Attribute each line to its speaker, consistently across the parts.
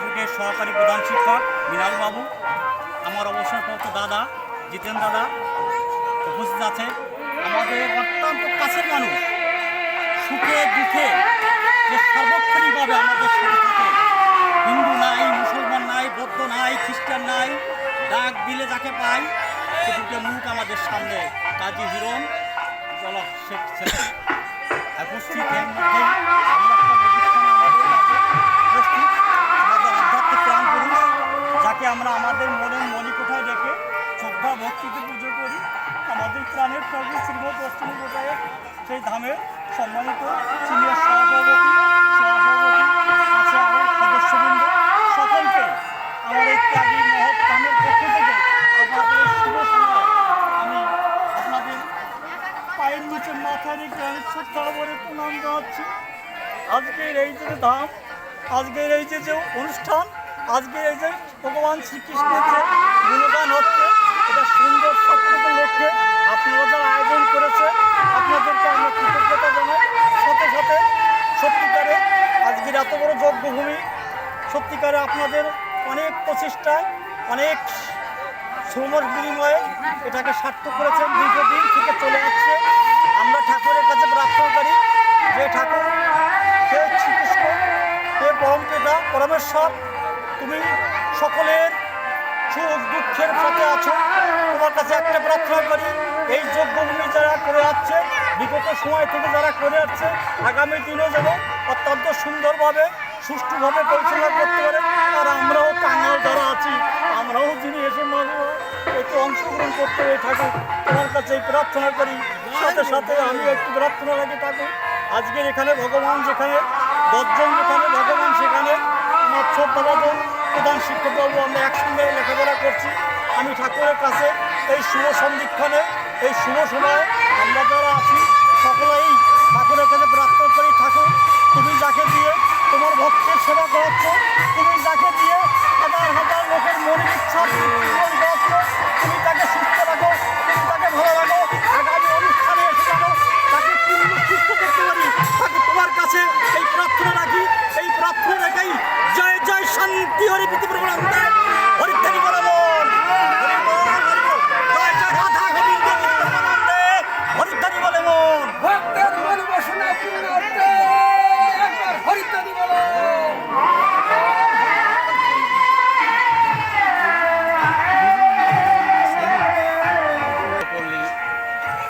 Speaker 1: বিদ্যাপীঠের সহকারী প্রধান শিক্ষক মৃণাল বাবু, আমার অবসরপ্রাপ্ত দাদা জিতেন দাদা উপস্থিত আছে। আমাদের অত্যন্ত কাছের মানুষ, সুখে দুঃখে যে সার্বক্ষণিকভাবে আমাদের সাথে থাকে। হিন্দু নাই, মুসলমান নাই, বৌদ্ধ নাই, খ্রিস্টান নাই, ডাক দিলে যাকে পাই সে দুটো মুখ আমাদের সামনে। কাজী হিরণ চলো শেখ উপস্থিত। এর মধ্যেই আমরা একটা প্রতিষ্ঠানে উপস্থিত আমাদের আধ্যাত্মিক প্রাণ পুরুষ, যাকে আমরা আমাদের মনের মণিকোঠায় রেখে শ্রদ্ধা ভক্তিতে পুজো করি। আমাদের প্রাণের প্রভু শ্রীমৎ অষ্টমী গোটায়ের সেই ধামে সম্মানিত সিনিয়র সভাপতি আছে, আমার সদস্যবৃন্দ সকলকে আমার এই ত্যাগী মহৎ কামের পক্ষ থেকে আপনাদের শুভ সময় আমি আপনাদের পায়ের নিচে মাথা রেখে আমি শ্রদ্ধা করে প্রণাম জানাচ্ছি। আজকের এই যে ধাম, আজকের এই যে অনুষ্ঠান, আজকের এই যে ভগবান শ্রীকৃষ্ণের যে গুণগান হচ্ছে, এটা সুন্দর সত্যকে লক্ষ্যে আপনারা যারা আয়োজন করেছে আপনাদেরকে আমরা কৃতজ্ঞতা জানাই। সাথে সাথে সত্যিকারে আজকের এত বড় যজ্ঞভূমি, সত্যিকারে আপনাদের অনেক প্রচেষ্টায় অনেক শ্রমের বিনিময়ে এটাকে সার্থক করেছেন। দীর্ঘদিন থেকে চলে আসছে। আমরা ঠাকুরের কাছে প্রার্থনা করি যে ঠাকুর হে শ্রীকৃষ্ণ, হে পরম পিতা পরমেশ্বর, তুমি সকলের সুখ দুঃখের সাথে আছো। তোমার কাছে একটা প্রার্থনা করি, এই যজ্ঞভূমি যারা করে যাচ্ছে, বিগত সময় থেকে যারা করে যাচ্ছে, আগামী দিনে যেন অত্যন্ত সুন্দরভাবে সুষ্ঠুভাবে পরিচালনা করতে পারে। আর আমরাও কাঙাল যারা আছি, আমরাও যিনি এসে একটু অংশগ্রহণ করতে হয়ে থাকুক, তোমার কাছে এই প্রার্থনা করি। সাথে সাথে আমি একটু প্রার্থনা রাখি থাকুক। আজকের এখানে ভগবান যেখানে 10 জন, যেখানে ভগবান সেখানে আমার শ্রদ্ধাভাজন প্রধান শিক্ষকবাবু, আমরা একসঙ্গে লেখাপড়া করছি। আমি ঠাকুরের কাছে এই শুভ সন্ধিক্ষণে, এই শুভ সময়ে আমরা যারা আছি সকলেই ঠাকুরের কাছে প্রার্থনা করি, ঠাকুর তুমি যাকে দিয়ে তোমার ভক্তের সেবা করাচ্ছ, তুমি যাকে দিয়ে হাজার হাজার লোকের মনের ইচ্ছা করাচ্ছ, তুমি তাকে সুস্থ রাখো, তুমি তাকে ভালো রাখো। আগামী অনুষ্ঠানে এসে যাবো তাকে পূর্ণ সুস্থ করতে পারি। ঠাকুর তোমার কাছে এই প্রার্থনা রাখি। এই প্রার্থনা রেখেই জয় জয় শান্তি হরি পৃথিবীর হরিদ্বারি বলবন, জয় জয় রাধা গোবিন্দ হরিদ্বারি বলবন।
Speaker 2: ভক্তের মন বাসনা পূর্ণার্থে একবার হরিদ্বারি বলো।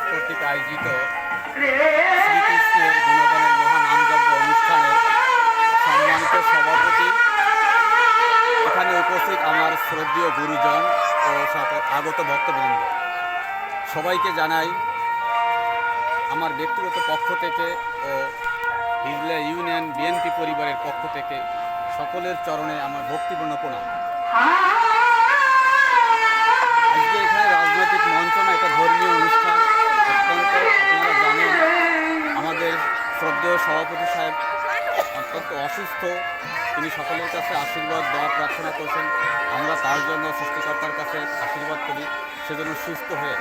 Speaker 3: কর্তৃক আয়োজিত শ্রীকৃষ্ণের গুণগানের মহানামযজ্ঞ অনুষ্ঠানের সম্মানিত সভাপতি, এখানে উপস্থিত আমার শ্রদ্ধেয় গুরুজন ও আগত ভক্তবৃন্দ, সবাইকে জানাই আমার ব্যক্তিগত পক্ষ থেকে ও হিজলা ইউনিয়ন বিএনপি পরিবারের পক্ষ থেকে সকলের চরণে আমার ভক্তিপূর্ণ প্রণাম। আজকে এখানে রাজনৈতিক মঞ্চ না, এটা ধর্মীয় অনুষ্ঠান। অত্যন্ত আপনারা জানেন আমাদের শ্রদ্ধেয় সভাপতি সাহেব অত্যন্ত অসুস্থ, তিনি সকলের কাছে আশীর্বাদ দোয়া প্রার্থনা করছেন। আমরা তার জন্য সৃষ্টিকর্তার কাছে আশীর্বাদ করি, সেজন্য সুস্থ হয়ে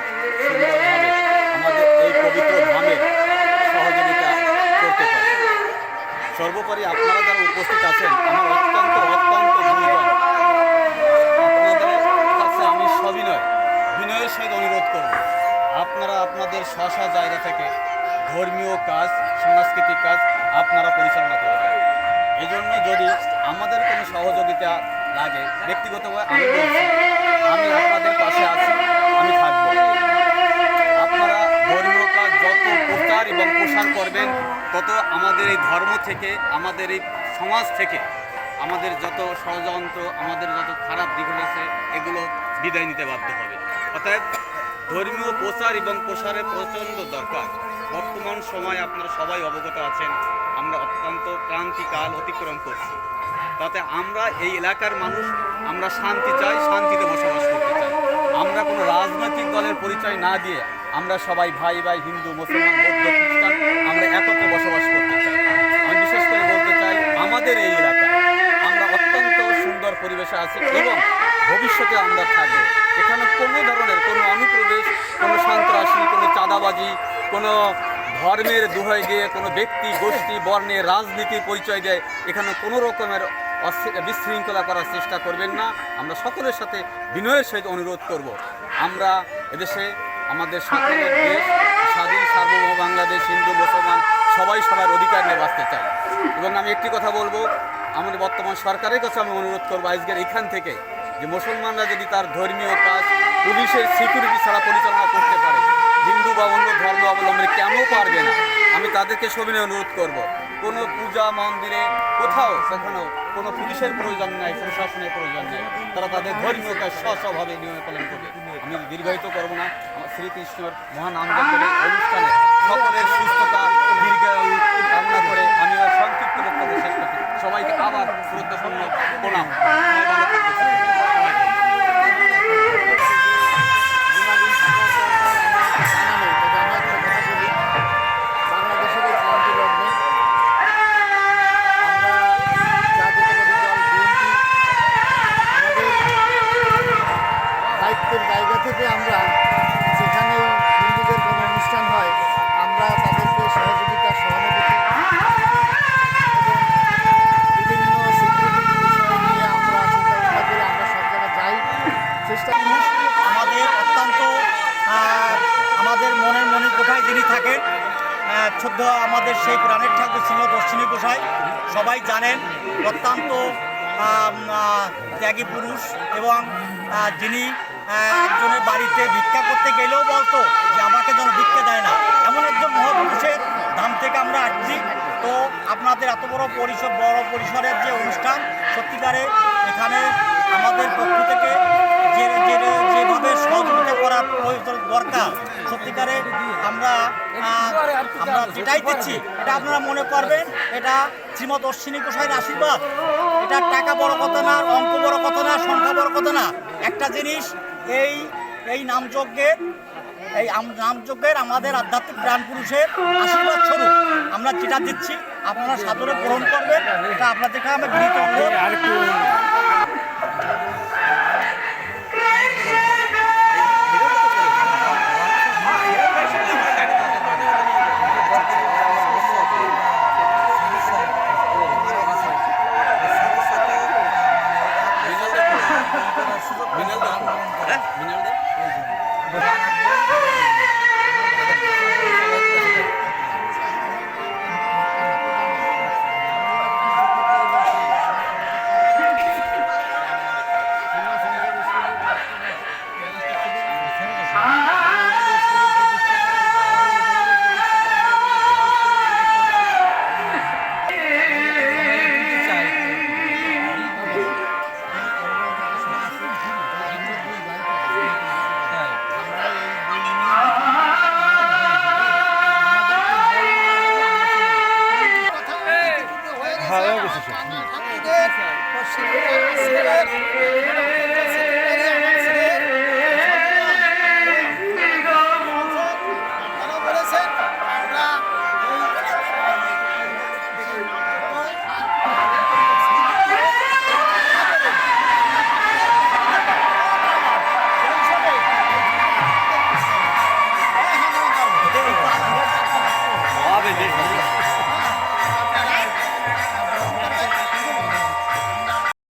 Speaker 3: সুন্দরভাবে আমাদের এই পবিত্র ধামে সহযোগিতা করতে পারে। সর্বোপরি আপনারা যারা উপস্থিত আছেন, আমার অত্যন্ত গুরুজন, আপনাদের কাছে আমি বিনয়ের সহিত অনুরোধ করব, আপনারা আপনাদের স্ব জায়গা থেকে ধর্মীয় কাজ, সাংস্কৃতিক কাজ আপনারা পরিচালনা করবেন। এই জন্য যদি আমাদের কোনো সহযোগিতা লাগে, ব্যক্তিগতভাবে আমি বলছি, আমি আপনাদের পাশে আছি, আমি থাকব। আপনারা ধর্মীয় কাজ যত প্রচার এবং প্রসার করবেন, তত আমাদের এই ধর্ম থেকে, আমাদের এই সমাজ থেকে আমাদের যত ষড়যন্ত্র, আমাদের যত খারাপ দিক হয়েছে, এগুলো বিদায় নিতে বাধ্য হবে। অর্থাৎ ধর্মীয় প্রচার এবং প্রসারের প্রচণ্ড দরকার। বর্তমান সময় আপনারা সবাই অবগত আছেন, আমরা অত্যন্ত ক্রান্তিকাল অতিক্রম করছি। তাতে আমরা এই এলাকার মানুষ, আমরা শান্তি চাই, শান্তিতে বসবাস করতে চাই। আমরা কোনো রাজনৈতিক দলের পরিচয় না দিয়ে আমরা সবাই ভাই ভাই, হিন্দু মুসলমান বৌদ্ধ খ্রিস্টান, আমরা একত্রে বসবাস করতে চাই। আমি বিশেষ করে বলতে চাই, আমাদের এই এলাকায় আমরা অত্যন্ত সুন্দর পরিবেশে আছি এবং ভবিষ্যতে আমরা থাকবো। এখানে কোনো ধরনের কোনো অনুপ্রবেশ, কোনো সন্ত্রাসী, কোনো চাঁদাবাজি, কোনো ধর্মের দোহাই দিয়ে কোনো ব্যক্তি গোষ্ঠী বর্ণের রাজনীতির পরিচয় দেয়, এখানে কোনো রকমের বিশৃঙ্খলা করার চেষ্টা করবেন না। আমরা সকলের সাথে বিনয়ের সহিত অনুরোধ করব। আমরা এদেশে আমাদের সকলের দেশ স্বাধীন সার্বভৌম বাংলাদেশ, হিন্দু মুসলমান সবাই সবার অধিকার নিয়ে বাঁচতে চাই। এবং আমি একটি কথা বলবো, আমাদের বর্তমান সরকারের কাছে আমি অনুরোধ করবো আজকের এখান থেকে, যে মুসলমানরা যদি তার ধর্মীয় কাজ পুলিশের সিকিউরিটি ছাড়া পরিচালনা করতে পারে, হিন্দু বা অন্য ধর্ম অবলম্বনে কেন পারবে না? আমি তাদেরকে সবিনয় অনুরোধ করব, কোনো পূজা মন্দিরে কোথাও কখনো কোনো পুলিশের প্রয়োজন নাই, প্রশাসনের প্রয়োজন নেই। তারা তাদের ধর্মীয় কাজ স্বভাবে নিয়ম পালন করবে। আমি দীর্ঘায়িত করব না। আমার শ্রীকৃষ্ণর মহান আমদানের অনুষ্ঠানে সকলের সুস্থতা দীর্ঘায়ু কামনা করে আমি সংক্ষিপ্ত বক্তব্য শেষ করছি। সবাইকে আবার শ্রদ্ধাপূর্ণ প্রণাম। সবাই ভালো থাকবেন।
Speaker 4: জায়গা থেকে আমরা যেখানে হিন্দুদের কোনো অনুষ্ঠান হয় আমরা তাদেরকে সহযোগিতা সহানুভূতি এবং বিভিন্ন সিকিউরিটি বিষয় নিয়ে আমরা চিন্তা ভাবনা করে আমরা সব জায়গায় যাই, চেষ্টা করি।
Speaker 1: আমাদের অত্যন্ত আমাদের মনের মনে কোথায় যিনি থাকেন, শুদ্ধ আমাদের সেই প্রাণের ঠাকুর ছিল দর্শনী গোসাই, সবাই জানেন অত্যন্ত ত্যাগী পুরুষ এবং যিনি একজনের বাড়িতে ভিক্ষা করতে গেলেও বলতো যে আমাকে যেন ভিক্ষা দেয় না, এমন একজন মহাপুরুষের ধাম থেকে আমরা আসছি। তো আপনাদের এত বড় পরিসরের যে অনুষ্ঠান, সত্যিকারে এখানে আমাদের পক্ষ থেকে যেভাবে সহযোগিতা করা দরকার, সত্যিকারে আমরা যেটাই দিচ্ছি এটা আপনারা মনে করবেন এটা শ্রীমৎ অশ্বিনী গোসাইয়ের আশীর্বাদ। এটা টাকা বড় কথা না, অঙ্ক বড় কথা না, সংখ্যা বড় কথা না। একটা জিনিস, এই নামযজ্ঞের আমাদের আধ্যাত্মিক প্রাণ পুরুষের আশীর্বাদ স্বরূপ আমরা যেটা দিচ্ছি আপনারা সাদরে গ্রহণ করবেন, এটা আপনাদেরকে আমি বিনীত অনুরোধ।